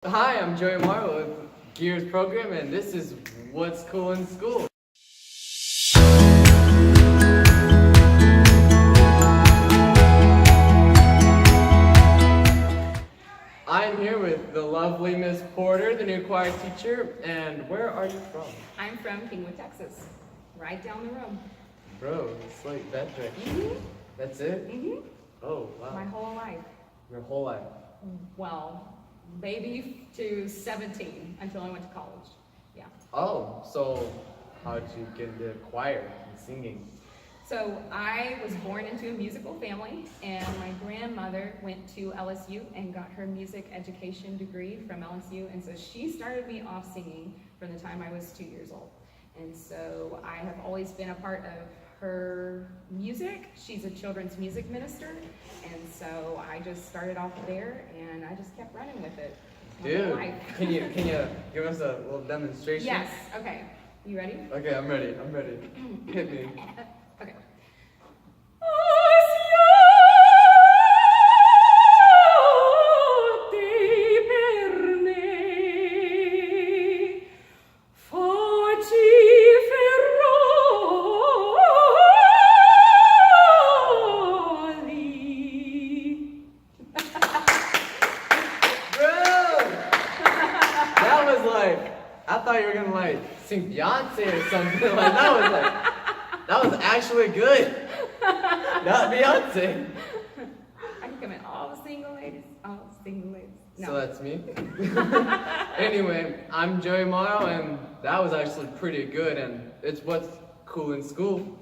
Hi, I'm Joey Morrow with Gears Program, and this is What's Cool in School. I'm here with the lovely Miss Porter, the new choir teacher, and where are you from? I'm from Kingwood, Texas, right down the road. Bro, it's like that direction. Mm-hmm. That's it? Mm-hmm. Oh, wow. My whole life. Your whole life. Well, maybe to 17 until I went to college. Yeah. Oh, so how did you get into choir and singing? So I was born into a musical family, and my grandmother went to LSU and got her music education degree from LSU, and so she started me off singing from the time I was 2 years old. And so I have always been a part of her music. She's a children's music minister, and so I just started off there, and I just kept running with it. my whole Dude, life. can you give us a little demonstration? Yes. Okay. You ready? Okay, I'm ready. Hit me. Okay. I thought you were gonna like sing Beyonce or something. Like that was actually good. Not Beyonce. I can come in all the single ladies. No. So that's me. Anyway, I'm Joey Morrow, and that was actually pretty good, and it's what's cool in school.